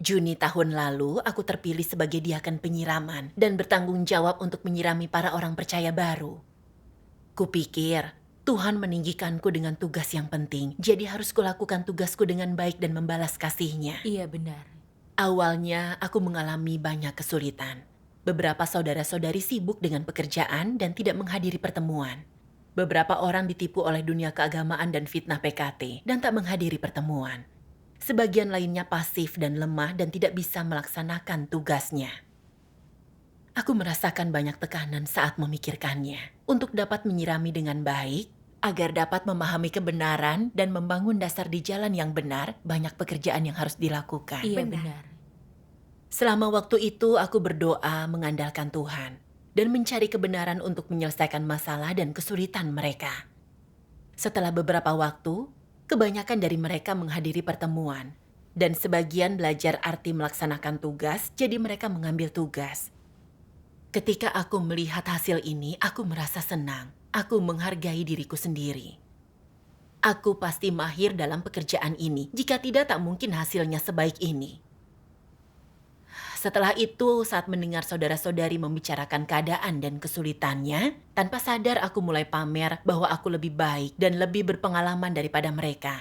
Juni tahun lalu, aku terpilih sebagai diaken penyiraman dan bertanggung jawab untuk menyirami para orang percaya baru. Kupikir, Tuhan meninggikanku dengan tugas yang penting, jadi harus kulakukan tugasku dengan baik dan membalas kasih-Nya. Iya benar. Awalnya, aku mengalami banyak kesulitan. Beberapa saudara-saudari sibuk dengan pekerjaan dan tidak menghadiri pertemuan. Beberapa orang ditipu oleh dunia keagamaan dan fitnah PKT dan tak menghadiri pertemuan. Sebagian lainnya pasif dan lemah dan tidak bisa melaksanakan tugasnya. Aku merasakan banyak tekanan saat memikirkannya. Untuk dapat menyirami dengan baik, agar dapat memahami kebenaran dan membangun dasar di jalan yang benar, banyak pekerjaan yang harus dilakukan. Iya Benar. benar. Selama waktu itu aku berdoa mengandalkan Tuhan dan mencari kebenaran untuk menyelesaikan masalah dan kesulitan mereka. Setelah beberapa waktu, kebanyakan dari mereka menghadiri pertemuan dan sebagian belajar arti melaksanakan tugas, jadi mereka mengambil tugas. Ketika aku melihat hasil ini, aku merasa senang. Aku menghargai diriku sendiri. Aku pasti mahir dalam pekerjaan ini. Jika tidak, tak mungkin hasilnya sebaik ini. Setelah itu, saat mendengar saudara-saudari membicarakan keadaan dan kesulitannya, tanpa sadar aku mulai pamer bahwa aku lebih baik dan lebih berpengalaman daripada mereka.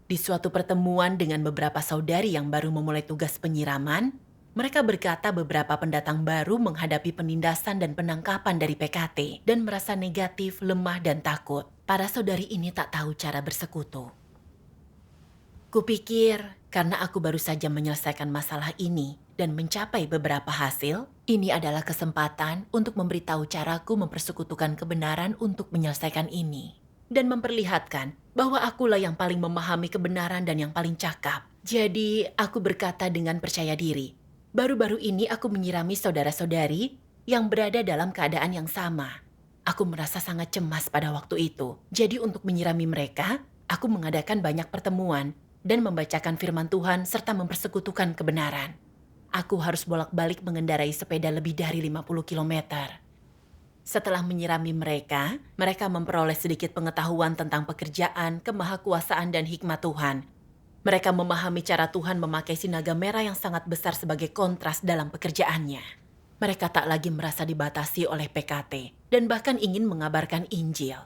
Di suatu pertemuan dengan beberapa saudari yang baru memulai tugas penyiraman, mereka berkata beberapa pendatang baru menghadapi penindasan dan penangkapan dari PKT dan merasa negatif, lemah, dan takut. Para saudari ini tak tahu cara bersekutu. Kupikir, karena aku baru saja menyelesaikan masalah ini dan mencapai beberapa hasil, ini adalah kesempatan untuk memberitahu caraku mempersekutukan kebenaran untuk menyelesaikan ini. Dan memperlihatkan bahwa akulah yang paling memahami kebenaran dan yang paling cakap. Jadi, aku berkata dengan percaya diri. Baru-baru ini aku menyirami saudara-saudari yang berada dalam keadaan yang sama. Aku merasa sangat cemas pada waktu itu. Jadi untuk menyirami mereka, aku mengadakan banyak pertemuan dan membacakan firman Tuhan serta mempersekutukan kebenaran. Aku harus bolak-balik mengendarai sepeda lebih dari 50 kilometer. Setelah menyirami mereka, mereka memperoleh sedikit pengetahuan tentang pekerjaan, kemahakuasaan, dan hikmat Tuhan. Mereka memahami cara Tuhan memakai sinaga merah yang sangat besar sebagai kontras dalam pekerjaannya. Mereka tak lagi merasa dibatasi oleh PKT dan bahkan ingin mengabarkan Injil.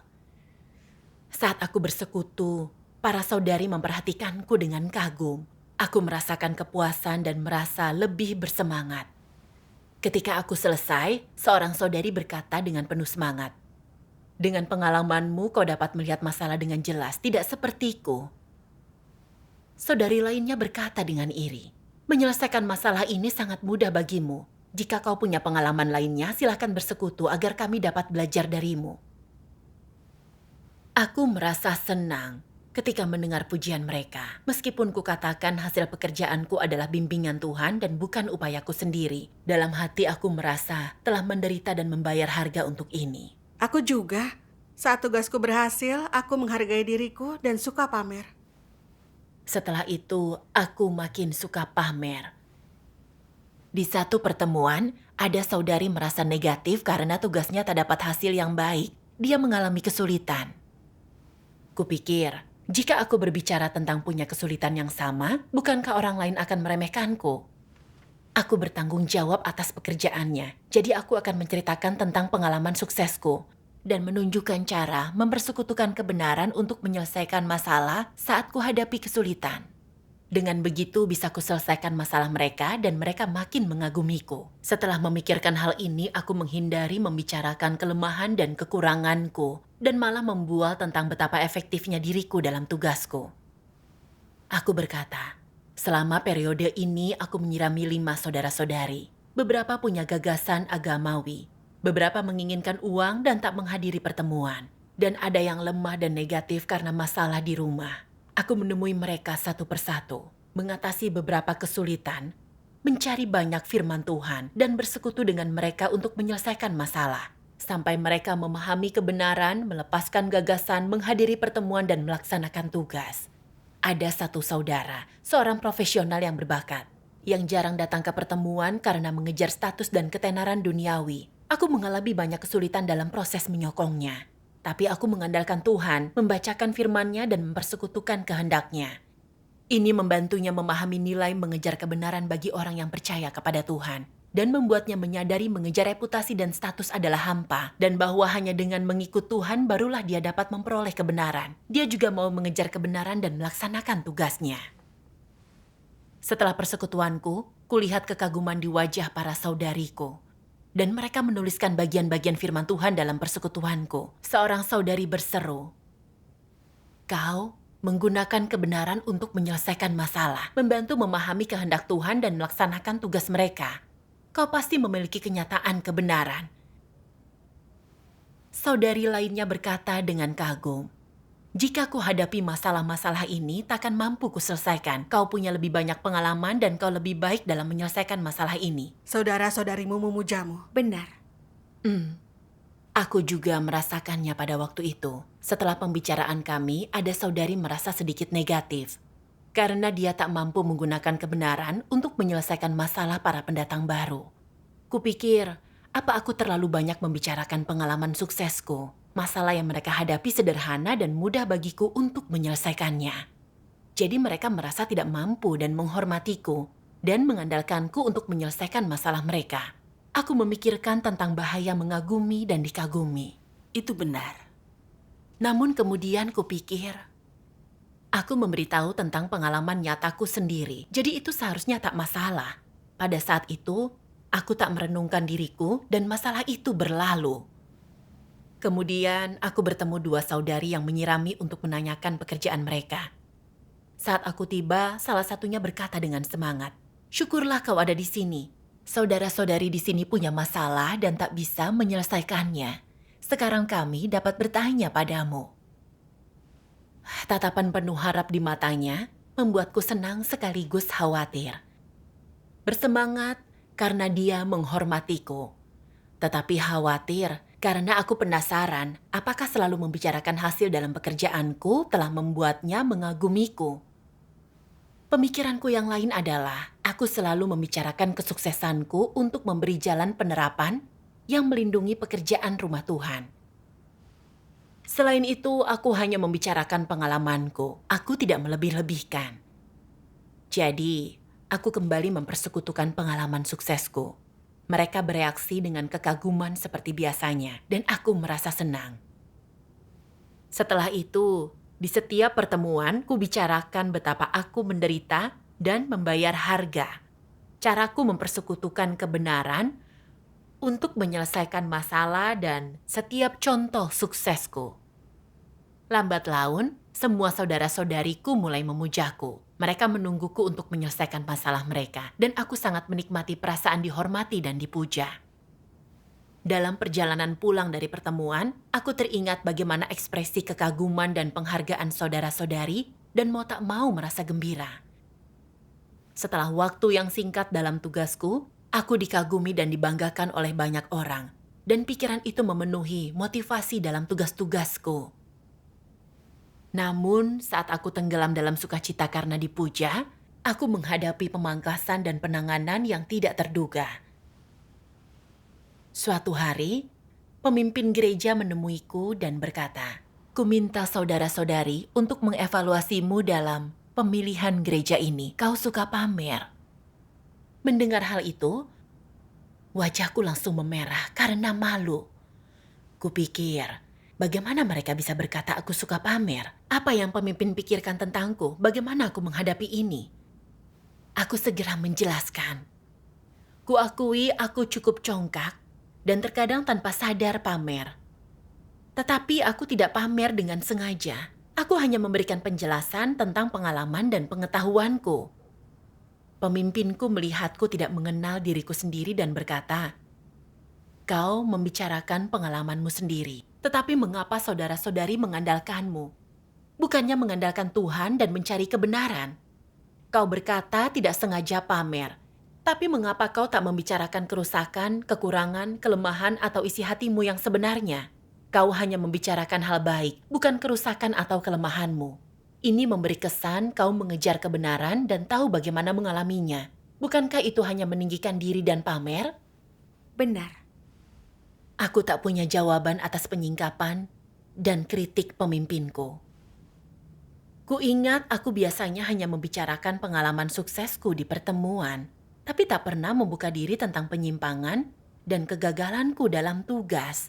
Saat aku bersekutu, para saudari memperhatikanku dengan kagum. Aku merasakan kepuasan dan merasa lebih bersemangat. Ketika aku selesai, seorang saudari berkata dengan penuh semangat, "Dengan pengalamanmu kau dapat melihat masalah dengan jelas, tidak sepertiku." Saudari lainnya berkata dengan iri, "Menyelesaikan masalah ini sangat mudah bagimu. Jika kau punya pengalaman lainnya, silakan bersekutu agar kami dapat belajar darimu." Aku merasa senang ketika mendengar pujian mereka. Meskipun kukatakan hasil pekerjaanku adalah bimbingan Tuhan dan bukan upayaku sendiri. Dalam hati aku merasa telah menderita dan membayar harga untuk ini. Aku juga. Saat tugasku berhasil, aku menghargai diriku dan suka pamer. Setelah itu, aku makin suka pamer. Di satu pertemuan, ada saudari merasa negatif karena tugasnya tak dapat hasil yang baik. Dia mengalami kesulitan. Kupikir, jika aku berbicara tentang punya kesulitan yang sama, bukankah orang lain akan meremehkanku? Aku bertanggung jawab atas pekerjaannya, jadi aku akan menceritakan tentang pengalaman suksesku dan menunjukkan cara mempersekutukan kebenaran untuk menyelesaikan masalah saat kuhadapi kesulitan. Dengan begitu bisa kuselesaikan masalah mereka dan mereka makin mengagumiku. Setelah memikirkan hal ini, aku menghindari membicarakan kelemahan dan kekuranganku dan malah membual tentang betapa efektifnya diriku dalam tugasku. Aku berkata, selama periode ini aku menyirami 5 saudara-saudari. Beberapa punya gagasan agamawi. Beberapa menginginkan uang dan tak menghadiri pertemuan. Dan ada yang lemah dan negatif karena masalah di rumah. Aku menemui mereka satu persatu, mengatasi beberapa kesulitan, mencari banyak firman Tuhan, dan bersekutu dengan mereka untuk menyelesaikan masalah. Sampai mereka memahami kebenaran, melepaskan gagasan, menghadiri pertemuan, dan melaksanakan tugas. Ada satu saudara, seorang profesional yang berbakat, yang jarang datang ke pertemuan karena mengejar status dan ketenaran duniawi. Aku mengalami banyak kesulitan dalam proses menyokongnya. Tapi aku mengandalkan Tuhan, membacakan firman-Nya dan mempersekutukan kehendak-Nya. Ini membantunya memahami nilai mengejar kebenaran bagi orang yang percaya kepada Tuhan, dan membuatnya menyadari mengejar reputasi dan status adalah hampa, dan bahwa hanya dengan mengikut Tuhan barulah dia dapat memperoleh kebenaran. Dia juga mau mengejar kebenaran dan melaksanakan tugasnya. Setelah persekutuanku, kulihat kekaguman di wajah para saudariku, dan mereka menuliskan bagian-bagian firman Tuhan dalam persekutuanku. Seorang saudari berseru, "Kau menggunakan kebenaran untuk menyelesaikan masalah, membantu memahami kehendak Tuhan dan melaksanakan tugas mereka. Kau pasti memiliki kenyataan kebenaran." Saudari lainnya berkata dengan kagum, "Jika ku hadapi masalah-masalah ini, takkan mampu kuselesaikan. Kau punya lebih banyak pengalaman dan kau lebih baik dalam menyelesaikan masalah ini." Saudara-saudarimu memujamu. Benar. Aku juga merasakannya pada waktu itu. Setelah pembicaraan kami, ada saudari merasa sedikit negatif karena dia tak mampu menggunakan kebenaran untuk menyelesaikan masalah para pendatang baru. Kupikir, apa aku terlalu banyak membicarakan pengalaman suksesku? Masalah yang mereka hadapi sederhana dan mudah bagiku untuk menyelesaikannya. Jadi mereka merasa tidak mampu dan menghormatiku dan mengandalkanku untuk menyelesaikan masalah mereka. Aku memikirkan tentang bahaya mengagumi dan dikagumi. Itu benar. Namun kemudian kupikir, aku memberitahu tentang pengalaman nyataku sendiri. Jadi itu seharusnya tak masalah. Pada saat itu, aku tak merenungkan diriku dan masalah itu berlalu. Kemudian aku bertemu dua saudari yang menyirami untuk menanyakan pekerjaan mereka. Saat aku tiba, salah satunya berkata dengan semangat, "Syukurlah kau ada di sini. Saudara-saudari di sini punya masalah dan tak bisa menyelesaikannya. Sekarang kami dapat bertanya padamu." Tatapan penuh harap di matanya membuatku senang sekaligus khawatir. Bersemangat karena dia menghormatiku, tetapi khawatir karena aku penasaran apakah selalu membicarakan hasil dalam pekerjaanku telah membuatnya mengagumiku. Pemikiranku yang lain adalah aku selalu membicarakan kesuksesanku untuk memberi jalan penerapan yang melindungi pekerjaan rumah Tuhan. Selain itu, aku hanya membicarakan pengalamanku. Aku tidak melebih-lebihkan. Jadi, aku kembali mempersekutukan pengalaman suksesku. Mereka bereaksi dengan kekaguman seperti biasanya, dan aku merasa senang. Setelah itu, di setiap pertemuan, ku bicarakan betapa aku menderita dan membayar harga. Caraku mempersekutukan kebenaran untuk menyelesaikan masalah dan setiap contoh suksesku. Lambat laun, semua saudara-saudariku mulai memujaku. Mereka menungguku untuk menyelesaikan masalah mereka, dan aku sangat menikmati perasaan dihormati dan dipuja. Dalam perjalanan pulang dari pertemuan, aku teringat bagaimana ekspresi kekaguman dan penghargaan saudara-saudari dan mau tak mau merasa gembira. Setelah waktu yang singkat dalam tugasku, aku dikagumi dan dibanggakan oleh banyak orang, dan pikiran itu memenuhi motivasi dalam tugas-tugasku. Namun, saat aku tenggelam dalam sukacita karena dipuja, aku menghadapi pemangkasan dan penanganan yang tidak terduga. Suatu hari, pemimpin gereja menemuiku dan berkata, "Ku minta saudara-saudari untuk mengevaluasimu dalam pemilihan gereja ini. Kau suka pamer." Mendengar hal itu, wajahku langsung memerah karena malu. Kupikir, bagaimana mereka bisa berkata aku suka pamer? Apa yang pemimpin pikirkan tentangku? Bagaimana aku menghadapi ini? Aku segera menjelaskan. Kuakui aku cukup congkak dan terkadang tanpa sadar pamer. Tetapi aku tidak pamer dengan sengaja. Aku hanya memberikan penjelasan tentang pengalaman dan pengetahuanku. Pemimpinku melihatku tidak mengenal diriku sendiri dan berkata, "Kau membicarakan pengalamanmu sendiri, tetapi mengapa saudara-saudari mengandalkanmu? Bukannya mengandalkan Tuhan dan mencari kebenaran? Kau berkata tidak sengaja pamer, tapi mengapa kau tak membicarakan kerusakan, kekurangan, kelemahan, atau isi hatimu yang sebenarnya? Kau hanya membicarakan hal baik, bukan kerusakan atau kelemahanmu. Ini memberi kesan kau mengejar kebenaran dan tahu bagaimana mengalaminya. Bukankah itu hanya meninggikan diri dan pamer?" Benar. Aku tak punya jawaban atas penyingkapan dan kritik pemimpinku. Kuingat aku biasanya hanya membicarakan pengalaman suksesku di pertemuan, tapi tak pernah membuka diri tentang penyimpangan dan kegagalanku dalam tugas.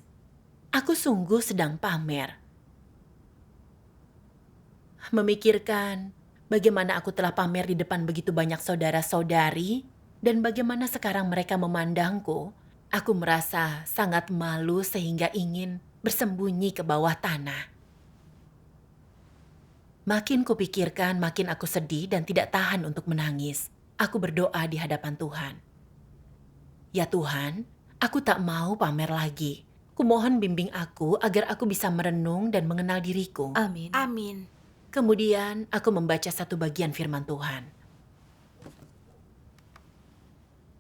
Aku sungguh sedang pamer. Memikirkan bagaimana aku telah pamer di depan begitu banyak saudara-saudari dan bagaimana sekarang mereka memandangku, aku merasa sangat malu sehingga ingin bersembunyi ke bawah tanah. Makin kupikirkan, makin aku sedih dan tidak tahan untuk menangis. Aku berdoa di hadapan Tuhan. Ya Tuhan, aku tak mau pamer lagi. Kumohon bimbing aku agar aku bisa merenung dan mengenal diriku. Amin. Amin. Kemudian aku membaca satu bagian firman Tuhan.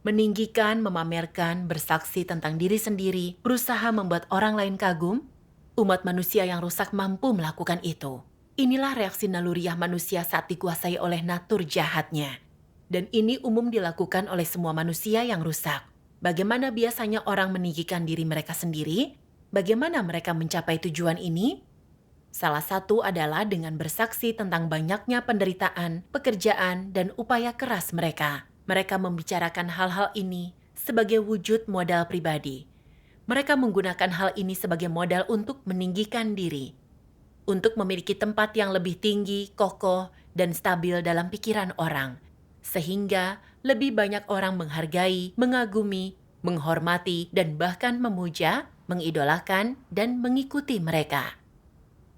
Meninggikan, memamerkan, bersaksi tentang diri sendiri, berusaha membuat orang lain kagum, umat manusia yang rusak mampu melakukan itu. Inilah reaksi naluriah manusia saat dikuasai oleh natur jahatnya. Dan ini umum dilakukan oleh semua manusia yang rusak. Bagaimana biasanya orang meninggikan diri mereka sendiri? Bagaimana mereka mencapai tujuan ini? Salah satu adalah dengan bersaksi tentang banyaknya penderitaan, pekerjaan, dan upaya keras mereka. Mereka membicarakan hal-hal ini sebagai wujud modal pribadi. Mereka menggunakan hal ini sebagai modal untuk meninggikan diri, untuk memiliki tempat yang lebih tinggi, kokoh, dan stabil dalam pikiran orang, sehingga lebih banyak orang menghargai, mengagumi, menghormati, dan bahkan memuja, mengidolakan, dan mengikuti mereka.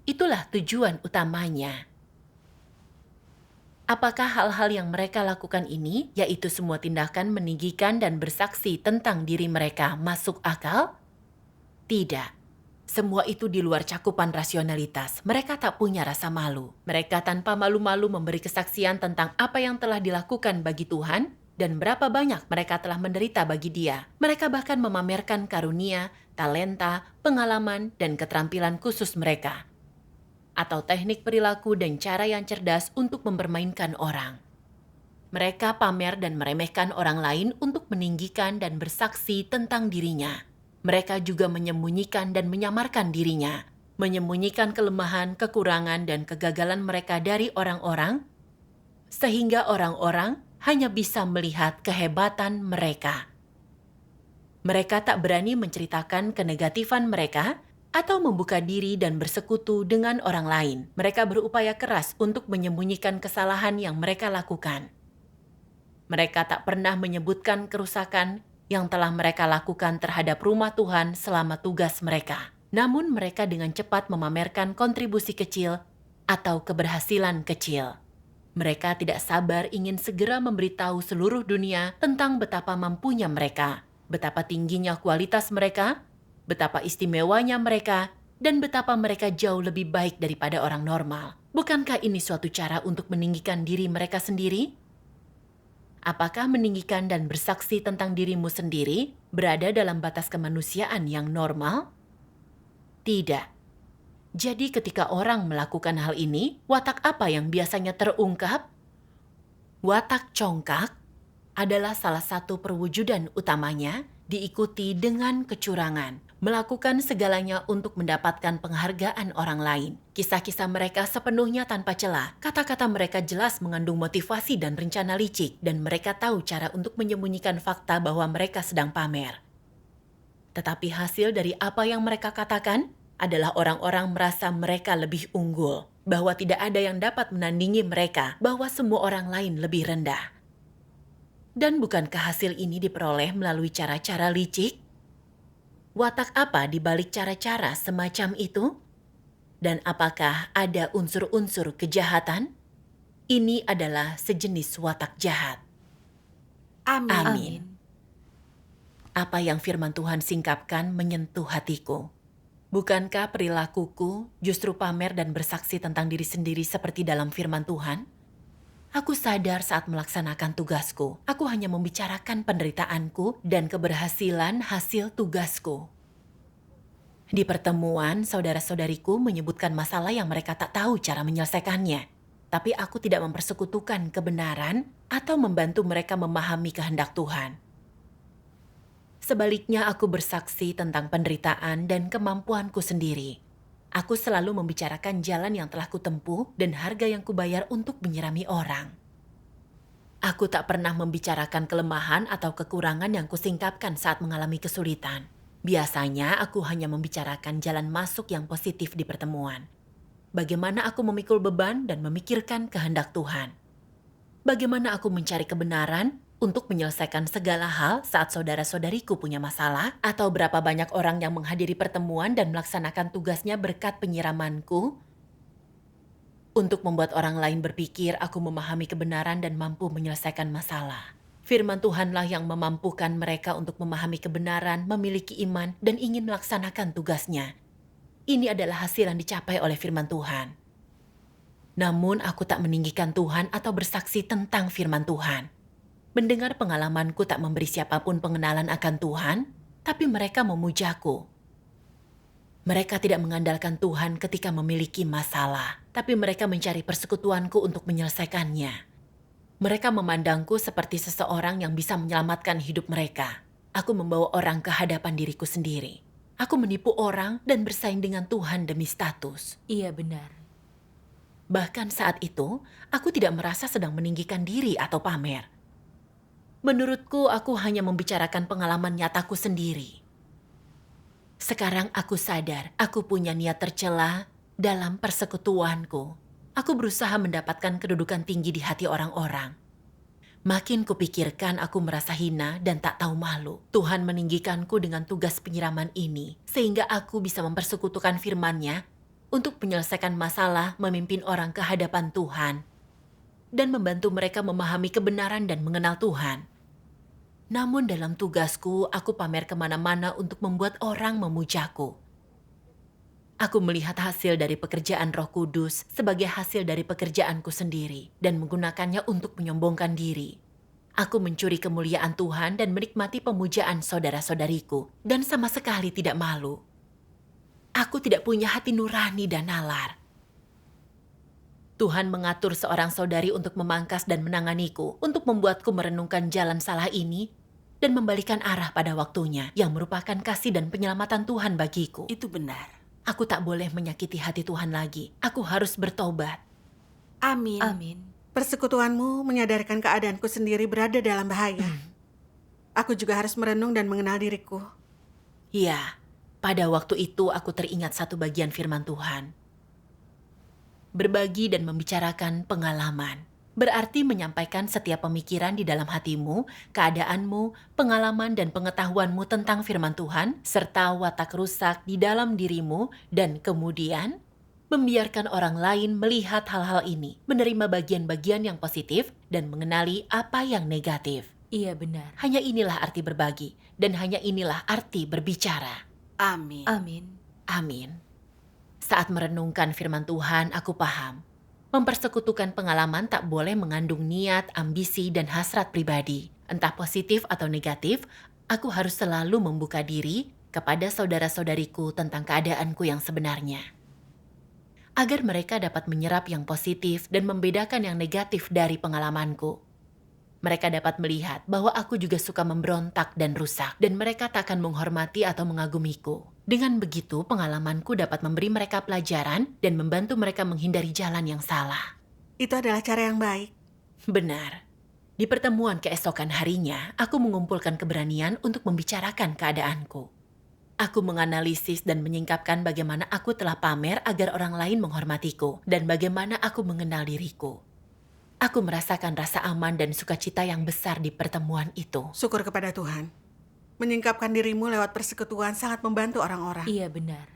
Itulah tujuan utamanya. Apakah hal-hal yang mereka lakukan ini, yaitu semua tindakan meninggikan dan bersaksi tentang diri mereka, masuk akal? Tidak. Semua itu di luar cakupan rasionalitas. Mereka tak punya rasa malu. Mereka tanpa malu-malu memberi kesaksian tentang apa yang telah dilakukan bagi Tuhan dan berapa banyak mereka telah menderita bagi Dia. Mereka bahkan memamerkan karunia, talenta, pengalaman, dan keterampilan khusus mereka, atau teknik perilaku dan cara yang cerdas untuk mempermainkan orang. Mereka pamer dan meremehkan orang lain untuk meninggikan dan bersaksi tentang dirinya. Mereka juga menyembunyikan dan menyamarkan dirinya, menyembunyikan kelemahan, kekurangan, dan kegagalan mereka dari orang-orang, sehingga orang-orang hanya bisa melihat kehebatan mereka. Mereka tak berani menceritakan kenegatifan mereka atau membuka diri dan bersekutu dengan orang lain. Mereka berupaya keras untuk menyembunyikan kesalahan yang mereka lakukan. Mereka tak pernah menyebutkan kerusakan yang telah mereka lakukan terhadap rumah Tuhan selama tugas mereka. Namun mereka dengan cepat memamerkan kontribusi kecil atau keberhasilan kecil. Mereka tidak sabar ingin segera memberitahu seluruh dunia tentang betapa mampunya mereka, betapa tingginya kualitas mereka, betapa istimewanya mereka, dan betapa mereka jauh lebih baik daripada orang normal. Bukankah ini suatu cara untuk meninggikan diri mereka sendiri? Apakah meninggikan dan bersaksi tentang dirimu sendiri berada dalam batas kemanusiaan yang normal? Tidak. Jadi ketika orang melakukan hal ini, watak apa yang biasanya terungkap? Watak congkak adalah salah satu perwujudan utamanya, diikuti dengan kecurangan, melakukan segalanya untuk mendapatkan penghargaan orang lain. Kisah-kisah mereka sepenuhnya tanpa celah. Kata-kata mereka jelas mengandung motivasi dan rencana licik, dan mereka tahu cara untuk menyembunyikan fakta bahwa mereka sedang pamer. Tetapi hasil dari apa yang mereka katakan adalah orang-orang merasa mereka lebih unggul, bahwa tidak ada yang dapat menandingi mereka, bahwa semua orang lain lebih rendah. Dan bukankah hasil ini diperoleh melalui cara-cara licik? Watak apa di balik cara-cara semacam itu? Dan apakah ada unsur-unsur kejahatan? Ini adalah sejenis watak jahat. Amin. Amin. Apa yang firman Tuhan singkapkan menyentuh hatiku. Bukankah perilakuku justru pamer dan bersaksi tentang diri sendiri seperti dalam firman Tuhan? Aku sadar saat melaksanakan tugasku, aku hanya membicarakan penderitaanku dan keberhasilan hasil tugasku. Di pertemuan, saudara-saudariku menyebutkan masalah yang mereka tak tahu cara menyelesaikannya. Tapi aku tidak mempersekutukan kebenaran atau membantu mereka memahami kehendak Tuhan. Sebaliknya, aku bersaksi tentang penderitaan dan kemampuanku sendiri. Aku selalu membicarakan jalan yang telah kutempuh dan harga yang kubayar untuk menyirami orang. Aku tak pernah membicarakan kelemahan atau kekurangan yang kusingkapkan saat mengalami kesulitan. Biasanya aku hanya membicarakan jalan masuk yang positif di pertemuan. Bagaimana aku memikul beban dan memikirkan kehendak Tuhan. Bagaimana aku mencari kebenaran untuk menyelesaikan segala hal saat saudara-saudariku punya masalah, atau berapa banyak orang yang menghadiri pertemuan dan melaksanakan tugasnya berkat penyiramanku. Untuk membuat orang lain berpikir aku memahami kebenaran dan mampu menyelesaikan masalah. Firman Tuhanlah yang memampukan mereka untuk memahami kebenaran, memiliki iman, dan ingin melaksanakan tugasnya. Ini adalah hasil yang dicapai oleh firman Tuhan. Namun aku tak meninggikan Tuhan atau bersaksi tentang firman Tuhan. Mendengar pengalamanku tak memberi siapapun pengenalan akan Tuhan, tapi mereka memujaku. Mereka tidak mengandalkan Tuhan ketika memiliki masalah, tapi mereka mencari persekutuanku untuk menyelesaikannya. Mereka memandangku seperti seseorang yang bisa menyelamatkan hidup mereka. Aku membawa orang ke hadapan diriku sendiri. Aku menipu orang dan bersaing dengan Tuhan demi status. Iya benar. Bahkan saat itu, aku tidak merasa sedang meninggikan diri atau pamer. Menurutku, aku hanya membicarakan pengalaman nyataku sendiri. Sekarang aku sadar, aku punya niat tercela dalam persekutuanku. Aku berusaha mendapatkan kedudukan tinggi di hati orang-orang. Makin kupikirkan aku merasa hina dan tak tahu malu. Tuhan meninggikanku dengan tugas penyiraman ini, sehingga aku bisa mempersekutukan firman-Nya untuk menyelesaikan masalah, memimpin orang ke hadapan Tuhan, dan membantu mereka memahami kebenaran dan mengenal Tuhan. Namun dalam tugasku, aku pamer kemana-mana untuk membuat orang memujaku. Aku melihat hasil dari pekerjaan Roh Kudus sebagai hasil dari pekerjaanku sendiri dan menggunakannya untuk menyombongkan diri. Aku mencuri kemuliaan Tuhan dan menikmati pemujaan saudara-saudariku dan sama sekali tidak malu. Aku tidak punya hati nurani dan nalar. Tuhan mengatur seorang saudari untuk memangkas dan menanganiku, untuk membuatku merenungkan jalan salah ini dan membalikan arah pada waktunya yang merupakan kasih dan penyelamatan Tuhan bagiku. Itu benar. Aku tak boleh menyakiti hati Tuhan lagi. Aku harus bertobat. Amin. Amin. Persekutuanmu menyadarkan keadaanku sendiri berada dalam bahaya. Aku juga harus merenung dan mengenal diriku. Ya, pada waktu itu aku teringat satu bagian firman Tuhan. Berbagi dan membicarakan pengalaman berarti menyampaikan setiap pemikiran di dalam hatimu, keadaanmu, pengalaman dan pengetahuanmu tentang firman Tuhan, serta watak rusak di dalam dirimu, dan kemudian membiarkan orang lain melihat hal-hal ini, menerima bagian-bagian yang positif, dan mengenali apa yang negatif. Iya benar. Hanya inilah arti berbagi, dan hanya inilah arti berbicara. Amin. Amin. Amin. Saat merenungkan firman Tuhan, aku paham. Mempersekutukan pengalaman tak boleh mengandung niat, ambisi, dan hasrat pribadi. Entah positif atau negatif, aku harus selalu membuka diri kepada saudara-saudariku tentang keadaanku yang sebenarnya. Agar mereka dapat menyerap yang positif dan membedakan yang negatif dari pengalamanku. Mereka dapat melihat bahwa aku juga suka memberontak dan rusak, dan mereka tak akan menghormati atau mengagumiku. Dengan begitu, pengalamanku dapat memberi mereka pelajaran dan membantu mereka menghindari jalan yang salah. Itu adalah cara yang baik. Benar. Di pertemuan keesokan harinya, aku mengumpulkan keberanian untuk membicarakan keadaanku. Aku menganalisis dan menyingkapkan bagaimana aku telah pamer agar orang lain menghormatiku, dan bagaimana aku mengenal diriku. Aku merasakan rasa aman dan sukacita yang besar di pertemuan itu. Syukur kepada Tuhan. Menyingkapkan dirimu lewat persekutuan sangat membantu orang-orang. Iya benar.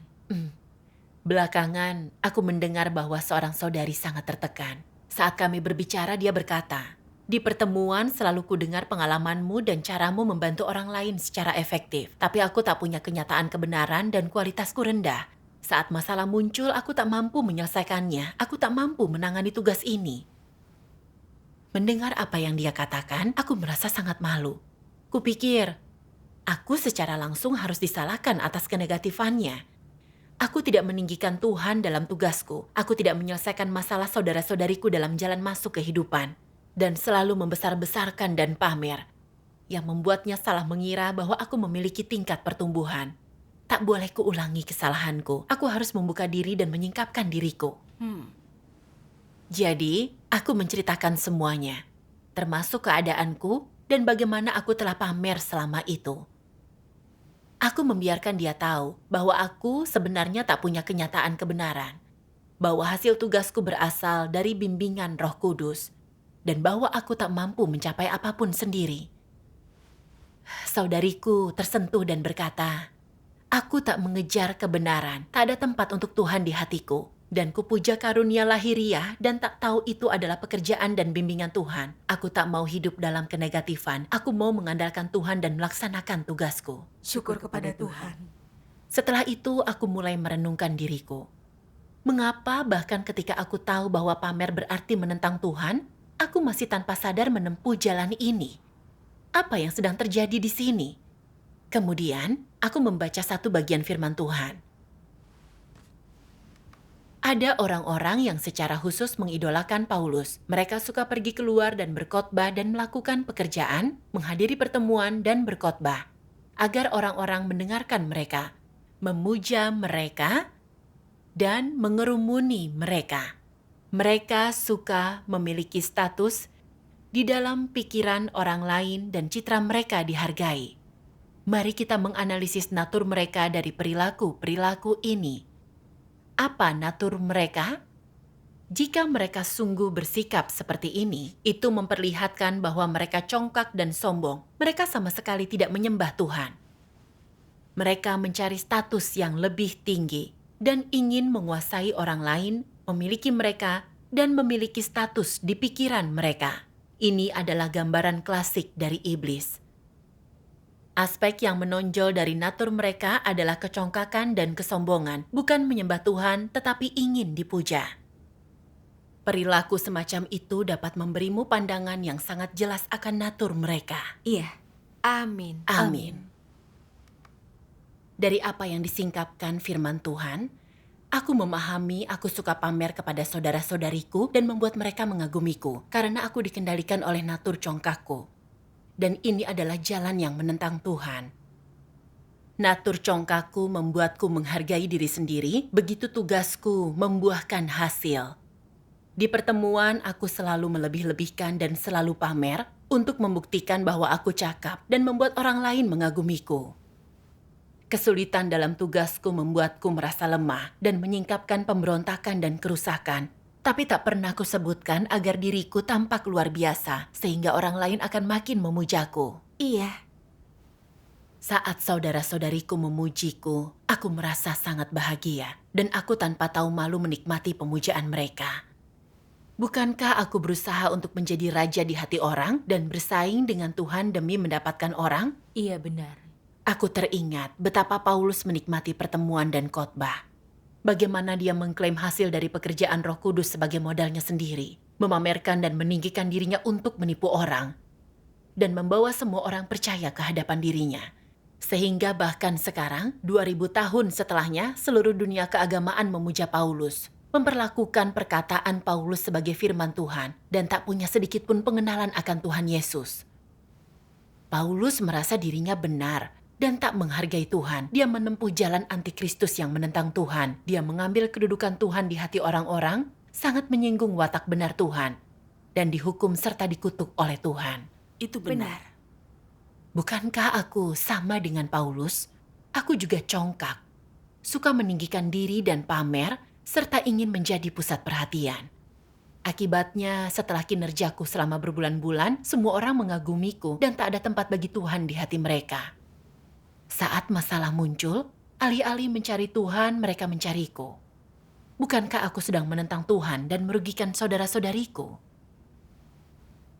Belakangan, aku mendengar bahwa seorang saudari sangat tertekan. Saat kami berbicara, dia berkata, "Di pertemuan selalu kudengar pengalamanmu dan caramu membantu orang lain secara efektif. Tapi aku tak punya kenyataan kebenaran dan kualitasku rendah. Saat masalah muncul, aku tak mampu menyelesaikannya. Aku tak mampu menangani tugas ini." Mendengar apa yang dia katakan, aku merasa sangat malu. Kupikir, aku secara langsung harus disalahkan atas kenegatifannya. Aku tidak meninggikan Tuhan dalam tugasku. Aku tidak menyelesaikan masalah saudara-saudariku dalam jalan masuk kehidupan. Dan selalu membesar-besarkan dan pamer. Yang membuatnya salah mengira bahwa aku memiliki tingkat pertumbuhan. Tak boleh kuulangi kesalahanku. Aku harus membuka diri dan menyingkapkan diriku. Jadi, aku menceritakan semuanya, termasuk keadaanku dan bagaimana aku telah pamer selama itu. Aku membiarkan dia tahu bahwa aku sebenarnya tak punya kenyataan kebenaran, bahwa hasil tugasku berasal dari bimbingan Roh Kudus, dan bahwa aku tak mampu mencapai apapun sendiri. Saudariku tersentuh dan berkata, "Aku tak mengejar kebenaran, tak ada tempat untuk Tuhan di hatiku. Dan kupuja karunia lahiriah dan tak tahu itu adalah pekerjaan dan bimbingan Tuhan. Aku tak mau hidup dalam kenegatifan, aku mau mengandalkan Tuhan dan melaksanakan tugasku." Syukur kepada Tuhan. Setelah itu aku mulai merenungkan diriku. Mengapa bahkan ketika aku tahu bahwa pamer berarti menentang Tuhan, aku masih tanpa sadar menempuh jalan ini? Apa yang sedang terjadi di sini? Kemudian, aku membaca satu bagian firman Tuhan. Ada orang-orang yang secara khusus mengidolakan Paulus. Mereka suka pergi keluar dan berkhotbah dan melakukan pekerjaan, menghadiri pertemuan dan berkhotbah, agar orang-orang mendengarkan mereka, memuja mereka, dan mengerumuni mereka. Mereka suka memiliki status di dalam pikiran orang lain dan citra mereka dihargai. Mari kita menganalisis natur mereka dari perilaku-perilaku ini. Apa natur mereka? Jika mereka sungguh bersikap seperti ini, itu memperlihatkan bahwa mereka congkak dan sombong. Mereka sama sekali tidak menyembah Tuhan. Mereka mencari status yang lebih tinggi dan ingin menguasai orang lain, memiliki mereka, dan memiliki status di pikiran mereka. Ini adalah gambaran klasik dari iblis. Aspek yang menonjol dari natur mereka adalah kecongkakan dan kesombongan, bukan menyembah Tuhan tetapi ingin dipuja. Perilaku semacam itu dapat memberimu pandangan yang sangat jelas akan natur mereka. Iya. Amin. Amin. Dari apa yang disingkapkan firman Tuhan, aku memahami aku suka pamer kepada saudara-saudariku dan membuat mereka mengagumiku karena aku dikendalikan oleh natur congkakku. Dan ini adalah jalan yang menentang Tuhan. Natur congkakku membuatku menghargai diri sendiri, begitu tugasku membuahkan hasil. Di pertemuan, aku selalu melebih-lebihkan dan selalu pamer untuk membuktikan bahwa aku cakap dan membuat orang lain mengagumiku. Kesulitan dalam tugasku membuatku merasa lemah dan menyingkapkan pemberontakan dan kerusakan. Tapi tak pernah kusebutkan agar diriku tampak luar biasa, sehingga orang lain akan makin memujaku. Iya. Saat saudara-saudariku memujiku, aku merasa sangat bahagia, dan aku tanpa tahu malu menikmati pemujaan mereka. Bukankah aku berusaha untuk menjadi raja di hati orang dan bersaing dengan Tuhan demi mendapatkan orang? Iya, benar. Aku teringat betapa Paulus menikmati pertemuan dan khotbah. Bagaimana dia mengklaim hasil dari pekerjaan Roh Kudus sebagai modalnya sendiri, memamerkan dan meninggikan dirinya untuk menipu orang, dan membawa semua orang percaya ke hadapan dirinya. Sehingga bahkan sekarang, 2000 tahun setelahnya, seluruh dunia keagamaan memuja Paulus, memperlakukan perkataan Paulus sebagai firman Tuhan, dan tak punya sedikit pun pengenalan akan Tuhan Yesus. Paulus merasa dirinya benar, dan tak menghargai Tuhan. Dia menempuh jalan antikristus yang menentang Tuhan. Dia mengambil kedudukan Tuhan di hati orang-orang, sangat menyinggung watak benar Tuhan, dan dihukum serta dikutuk oleh Tuhan. Itu benar. Bukankah aku sama dengan Paulus? Aku juga congkak, suka meninggikan diri dan pamer, serta ingin menjadi pusat perhatian. Akibatnya, setelah kinerjaku selama berbulan-bulan, semua orang mengagumiku dan tak ada tempat bagi Tuhan di hati mereka. Saat masalah muncul, alih-alih mencari Tuhan, mereka mencariku. Bukankah aku sedang menentang Tuhan dan merugikan saudara-saudariku?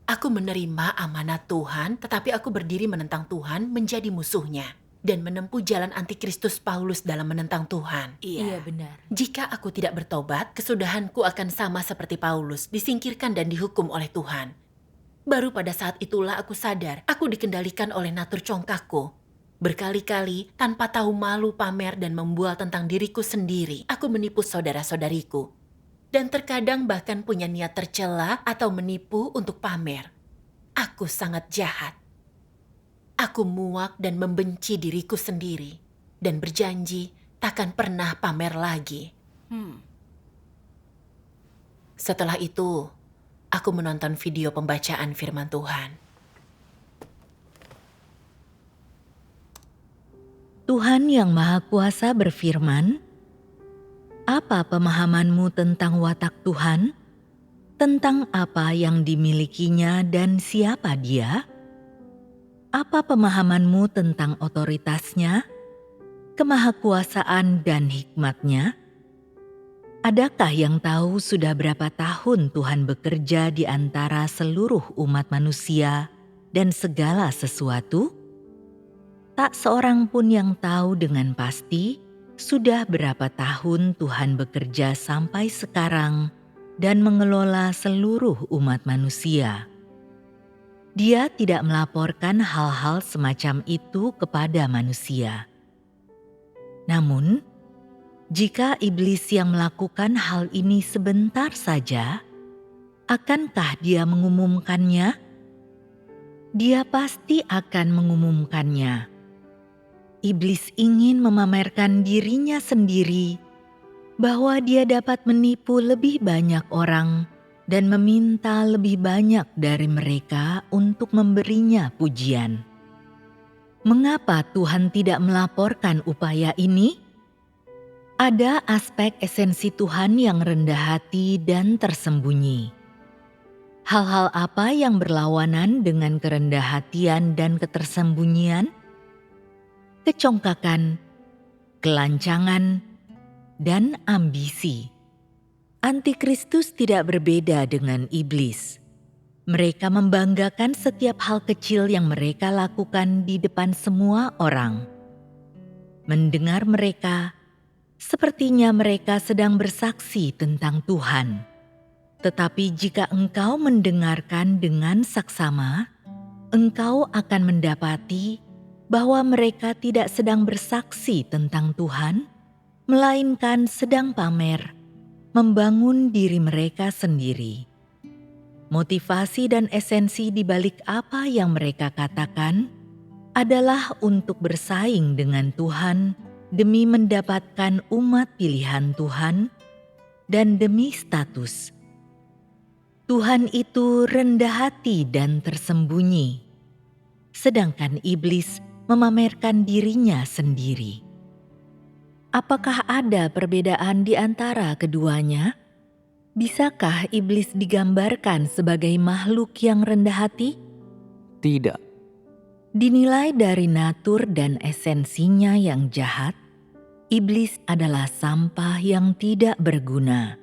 Aku menerima amanat Tuhan, tetapi aku berdiri menentang Tuhan menjadi musuhnya dan menempuh jalan antikristus Paulus dalam menentang Tuhan. Iya, benar. Jika aku tidak bertobat, kesudahanku akan sama seperti Paulus, disingkirkan dan dihukum oleh Tuhan. Baru pada saat itulah aku sadar, aku dikendalikan oleh natur congkakku. Berkali-kali, tanpa tahu malu pamer dan membual tentang diriku sendiri, aku menipu saudara-saudariku. Dan terkadang bahkan punya niat tercela atau menipu untuk pamer. Aku sangat jahat. Aku muak dan membenci diriku sendiri. dan berjanji takkan pernah pamer lagi. Setelah itu, aku menonton video pembacaan firman Tuhan. Tuhan Yang Maha Kuasa berfirman, "Apa pemahamanmu tentang watak Tuhan? Tentang apa yang dimilikinya dan siapa Dia? Apa pemahamanmu tentang otoritasnya, kemahakuasaan dan hikmat-Nya? Adakah yang tahu sudah berapa tahun Tuhan bekerja di antara seluruh umat manusia dan segala sesuatu? Tak seorang pun yang tahu dengan pasti sudah berapa tahun Tuhan bekerja sampai sekarang dan mengelola seluruh umat manusia. Dia tidak melaporkan hal-hal semacam itu kepada manusia. Namun, jika iblis yang melakukan hal ini sebentar saja, akankah dia mengumumkannya? Dia pasti akan mengumumkannya. Iblis ingin memamerkan dirinya sendiri bahwa dia dapat menipu lebih banyak orang dan meminta lebih banyak dari mereka untuk memberinya pujian. Mengapa Tuhan tidak melaporkan upaya ini? Ada aspek esensi Tuhan yang rendah hati dan tersembunyi. Hal-hal apa yang berlawanan dengan kerendahan dan ketersembunyian? Kecongkakan, kelancangan, dan ambisi. Antikristus tidak berbeda dengan iblis. Mereka membanggakan setiap hal kecil yang mereka lakukan di depan semua orang. Mendengar mereka, sepertinya mereka sedang bersaksi tentang Tuhan. Tetapi jika engkau mendengarkan dengan saksama, engkau akan mendapati bahwa mereka tidak sedang bersaksi tentang Tuhan, melainkan sedang pamer, membangun diri mereka sendiri. Motivasi dan esensi di balik apa yang mereka katakan adalah untuk bersaing dengan Tuhan demi mendapatkan umat pilihan Tuhan dan demi status. Tuhan itu rendah hati dan tersembunyi, sedangkan iblis memamerkan dirinya sendiri. Apakah ada perbedaan di antara keduanya? Bisakah iblis digambarkan sebagai makhluk yang rendah hati? Tidak. Dinilai dari natur dan esensinya yang jahat, iblis adalah sampah yang tidak berguna.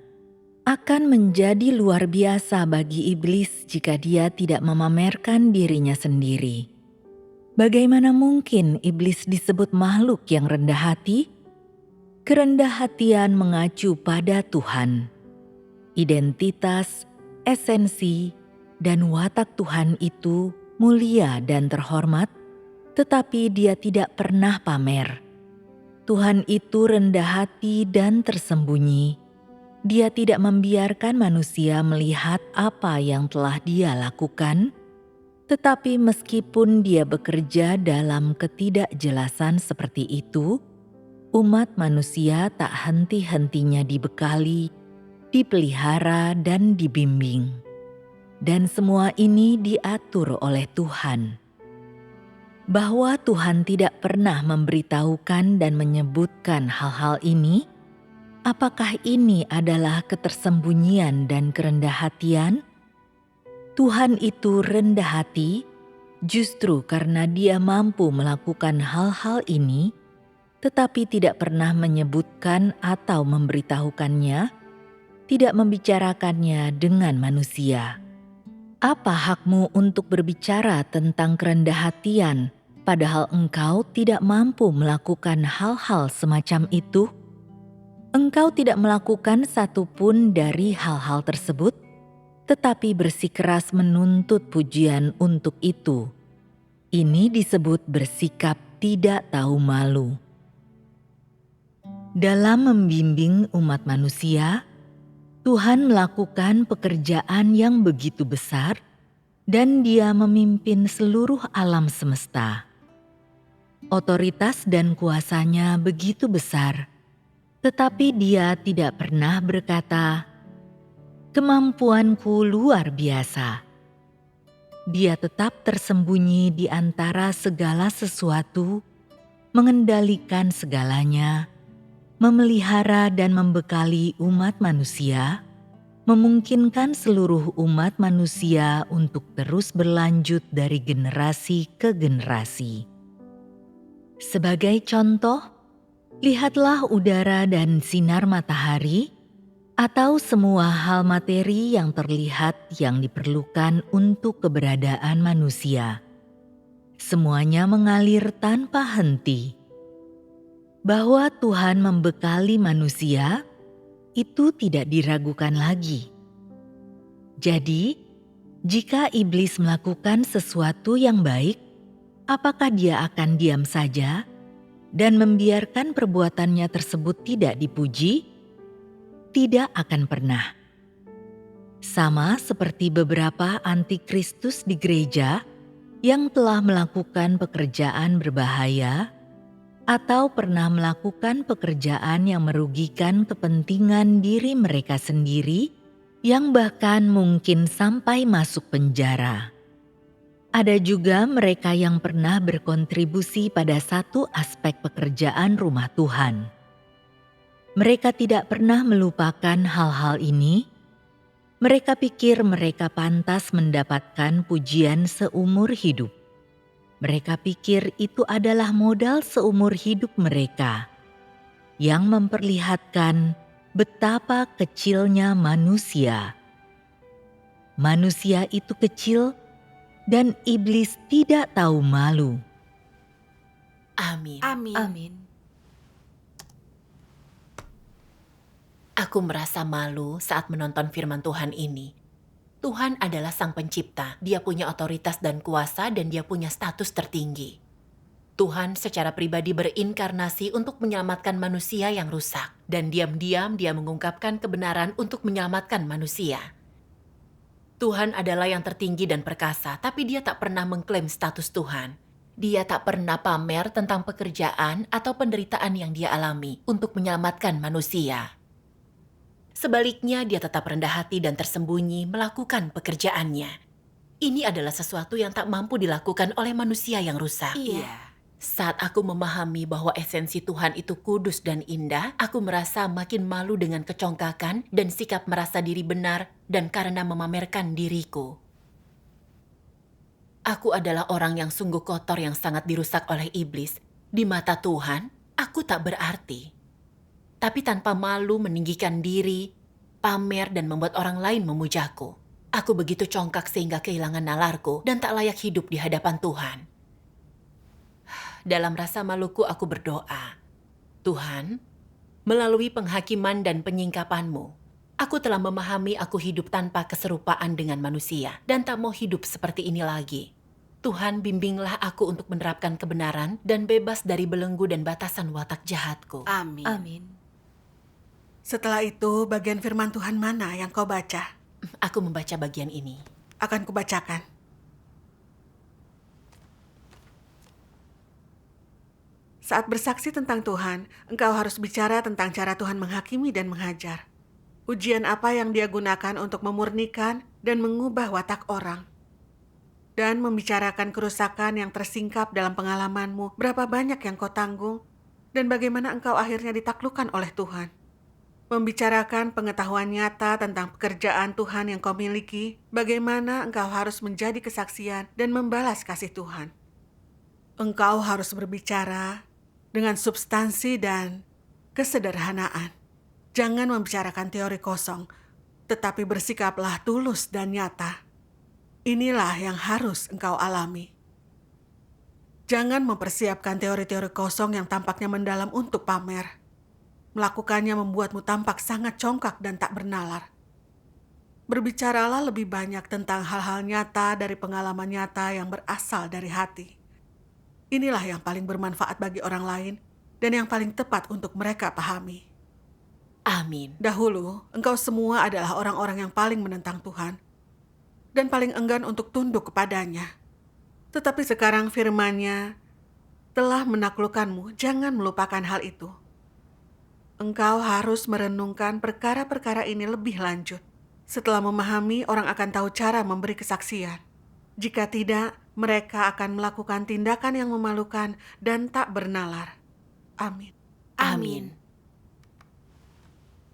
Akan menjadi luar biasa bagi iblis jika dia tidak memamerkan dirinya sendiri. Bagaimana mungkin iblis disebut makhluk yang rendah hati? Kerendahan mengacu pada Tuhan. Identitas, esensi, dan watak Tuhan itu mulia dan terhormat, tetapi dia tidak pernah pamer. Tuhan itu rendah hati dan tersembunyi. Dia tidak membiarkan manusia melihat apa yang telah dia lakukan, tetapi meskipun dia bekerja dalam ketidakjelasan seperti itu, umat manusia tak henti-hentinya dibekali, dipelihara dan dibimbing. Dan semua ini diatur oleh Tuhan. Bahwa Tuhan tidak pernah memberitahukan dan menyebutkan hal-hal ini, apakah ini adalah ketersembunyian dan kerendahan? Tuhan itu rendah hati justru karena dia mampu melakukan hal-hal ini, tetapi tidak pernah menyebutkan atau memberitahukannya, tidak membicarakannya dengan manusia. Apa hakmu untuk berbicara tentang kerendahan, padahal engkau tidak mampu melakukan hal-hal semacam itu? Engkau tidak melakukan satupun dari hal-hal tersebut, tetapi bersikeras menuntut pujian untuk itu. Ini disebut bersikap tidak tahu malu. Dalam membimbing umat manusia, Tuhan melakukan pekerjaan yang begitu besar dan Dia memimpin seluruh alam semesta. Otoritas dan kuasanya begitu besar, tetapi dia tidak pernah berkata, "Kemampuanku luar biasa." Dia tetap tersembunyi di antara segala sesuatu, mengendalikan segalanya, memelihara dan membekali umat manusia, memungkinkan seluruh umat manusia untuk terus berlanjut dari generasi ke generasi. Sebagai contoh, lihatlah udara dan sinar matahari, atau semua hal materi yang terlihat yang diperlukan untuk keberadaan manusia. Semuanya mengalir tanpa henti. Bahwa Tuhan membekali manusia, itu tidak diragukan lagi. Jadi, jika iblis melakukan sesuatu yang baik, apakah dia akan diam saja dan membiarkan perbuatannya tersebut tidak dipuji? Tidak akan pernah. Sama seperti beberapa antikristus di gereja yang telah melakukan pekerjaan berbahaya atau pernah melakukan pekerjaan yang merugikan kepentingan diri mereka sendiri, yang bahkan mungkin sampai masuk penjara. Ada juga mereka yang pernah berkontribusi pada satu aspek pekerjaan rumah Tuhan. Mereka tidak pernah melupakan hal-hal ini. Mereka pikir mereka pantas mendapatkan pujian seumur hidup. Mereka pikir itu adalah modal seumur hidup mereka, yang memperlihatkan betapa kecilnya manusia. Manusia itu kecil dan iblis tidak tahu malu. Amin. Amin. Amin. Aku merasa malu saat menonton firman Tuhan ini. Tuhan adalah Sang Pencipta, Dia punya otoritas dan kuasa dan Dia punya status tertinggi. Tuhan secara pribadi berinkarnasi untuk menyelamatkan manusia yang rusak, dan diam-diam Dia mengungkapkan kebenaran untuk menyelamatkan manusia. Tuhan adalah yang tertinggi dan perkasa, tapi Dia tak pernah mengklaim status Tuhan. Dia tak pernah pamer tentang pekerjaan atau penderitaan yang Dia alami untuk menyelamatkan manusia. Sebaliknya, Dia tetap rendah hati dan tersembunyi melakukan pekerjaannya. Ini adalah sesuatu yang tak mampu dilakukan oleh manusia yang rusak. Iya. Saat aku memahami bahwa esensi Tuhan itu kudus dan indah, aku merasa makin malu dengan kecongkakan dan sikap merasa diri benar dan karena memamerkan diriku. Aku adalah orang yang sungguh kotor yang sangat dirusak oleh iblis. Di mata Tuhan, aku tak berarti. Tapi tanpa malu meninggikan diri, pamer dan membuat orang lain memujaku. Aku begitu congkak sehingga kehilangan nalarku dan tak layak hidup di hadapan Tuhan. Dalam rasa maluku aku berdoa, Tuhan, melalui penghakiman dan penyingkapan-Mu, aku telah memahami aku hidup tanpa keserupaan dengan manusia dan tak mau hidup seperti ini lagi. Tuhan, bimbinglah aku untuk menerapkan kebenaran dan bebas dari belenggu dan batasan watak jahatku. Amin. Amin. Setelah itu, bagian firman Tuhan mana yang kau baca? Aku membaca bagian ini. Akan kubacakan. Saat bersaksi tentang Tuhan, engkau harus bicara tentang cara Tuhan menghakimi dan mengajar. Ujian apa yang Dia gunakan untuk memurnikan dan mengubah watak orang. Dan membicarakan kerusakan yang tersingkap dalam pengalamanmu, berapa banyak yang kau tanggung, dan bagaimana engkau akhirnya ditaklukkan oleh Tuhan. Membicarakan pengetahuan nyata tentang pekerjaan Tuhan yang kau miliki, bagaimana engkau harus menjadi kesaksian dan membalas kasih Tuhan. Engkau harus berbicara dengan substansi dan kesederhanaan. Jangan membicarakan teori kosong, tetapi bersikaplah tulus dan nyata. Inilah yang harus engkau alami. Jangan mempersiapkan teori-teori kosong yang tampaknya mendalam untuk pamer. Melakukannya membuatmu tampak sangat congkak dan tak bernalar. Berbicaralah lebih banyak tentang hal-hal nyata dari pengalaman nyata yang berasal dari hati. Inilah yang paling bermanfaat bagi orang lain dan yang paling tepat untuk mereka pahami. Amin. Dahulu, engkau semua adalah orang-orang yang paling menentang Tuhan dan paling enggan untuk tunduk kepadanya. Tetapi sekarang firman-Nya telah menaklukkanmu, jangan melupakan hal itu. Engkau harus merenungkan perkara-perkara ini lebih lanjut. Setelah memahami, orang akan tahu cara memberi kesaksian. Jika tidak, mereka akan melakukan tindakan yang memalukan dan tak bernalar. Amin. Amin.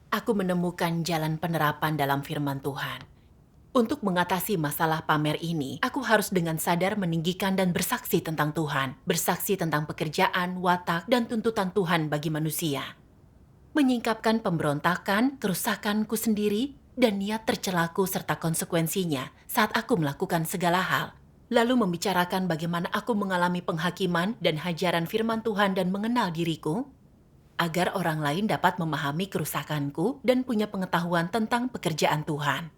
Aku menemukan jalan penerapan dalam firman Tuhan. Untuk mengatasi masalah pamer ini, aku harus dengan sadar meninggikan dan bersaksi tentang Tuhan, bersaksi tentang pekerjaan, watak, dan tuntutan Tuhan bagi manusia. Menyingkapkan pemberontakan, kerusakanku sendiri, dan niat tercelaku serta konsekuensinya saat aku melakukan segala hal. Lalu membicarakan bagaimana aku mengalami penghakiman dan hajaran firman Tuhan dan mengenal diriku, agar orang lain dapat memahami kerusakanku dan punya pengetahuan tentang pekerjaan Tuhan.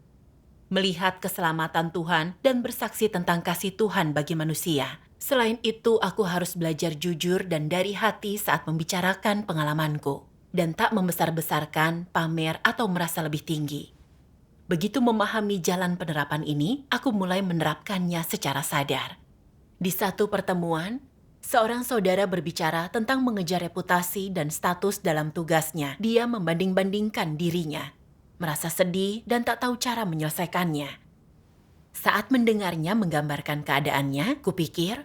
Melihat keselamatan Tuhan dan bersaksi tentang kasih Tuhan bagi manusia. Selain itu, aku harus belajar jujur dan dari hati saat membicarakan pengalamanku. Dan tak membesar-besarkan, pamer, atau merasa lebih tinggi. Begitu memahami jalan penerapan ini, aku mulai menerapkannya secara sadar. Di satu pertemuan, seorang saudara berbicara tentang mengejar reputasi dan status dalam tugasnya. Dia membanding-bandingkan dirinya, merasa sedih dan tak tahu cara menyelesaikannya. Saat mendengarnya menggambarkan keadaannya, kupikir,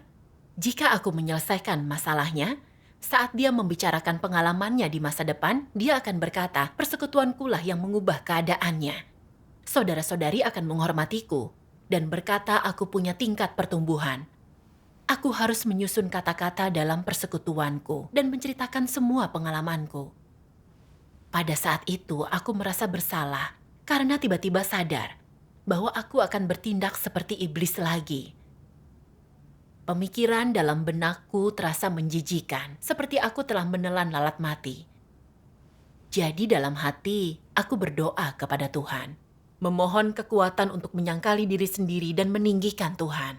jika aku menyelesaikan masalahnya, saat dia membicarakan pengalamannya di masa depan, dia akan berkata, persekutuankulah yang mengubah keadaannya. Saudara-saudari akan menghormatiku dan berkata aku punya tingkat pertumbuhan. Aku harus menyusun kata-kata dalam persekutuanku dan menceritakan semua pengalamanku. Pada saat itu, aku merasa bersalah karena tiba-tiba sadar bahwa aku akan bertindak seperti iblis lagi. Pemikiran dalam benakku terasa menjijikan, seperti aku telah menelan lalat mati. Jadi dalam hati, aku berdoa kepada Tuhan, memohon kekuatan untuk menyangkali diri sendiri dan meninggikan Tuhan.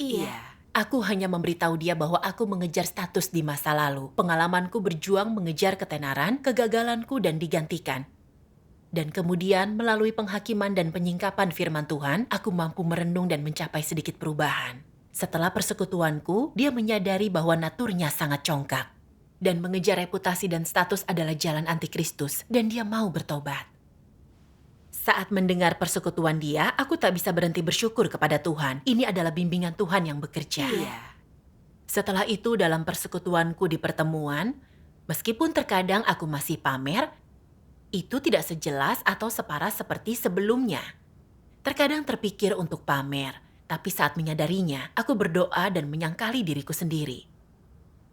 Iya. Aku hanya memberitahu dia bahwa aku mengejar status di masa lalu. Pengalamanku berjuang mengejar ketenaran, kegagalanku dan digantikan. Dan kemudian melalui penghakiman dan penyingkapan firman Tuhan, aku mampu merenung dan mencapai sedikit perubahan. Setelah persekutuanku, dia menyadari bahwa naturnya sangat congkak. Dan mengejar reputasi dan status adalah jalan antikristus, dan dia mau bertobat. Saat mendengar persekutuan dia, aku tak bisa berhenti bersyukur kepada Tuhan. Ini adalah bimbingan Tuhan yang bekerja. Iya. Setelah itu dalam persekutuanku di pertemuan, meskipun terkadang aku masih pamer, itu tidak sejelas atau separah seperti sebelumnya. Terkadang terpikir untuk pamer, tapi saat menyadarinya, aku berdoa dan menyangkali diriku sendiri.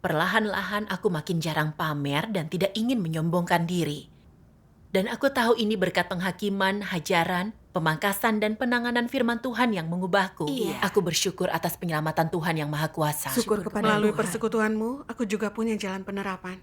Perlahan-lahan aku makin jarang pamer dan tidak ingin menyombongkan diri. Dan aku tahu ini berkat penghakiman, hajaran, pemangkasan, dan penanganan firman Tuhan yang mengubahku. Iya. Aku bersyukur atas penyelamatan Tuhan yang Maha Kuasa. Syukur kepada Melalui Melalui persekutuanmu, aku juga punya jalan penerapan.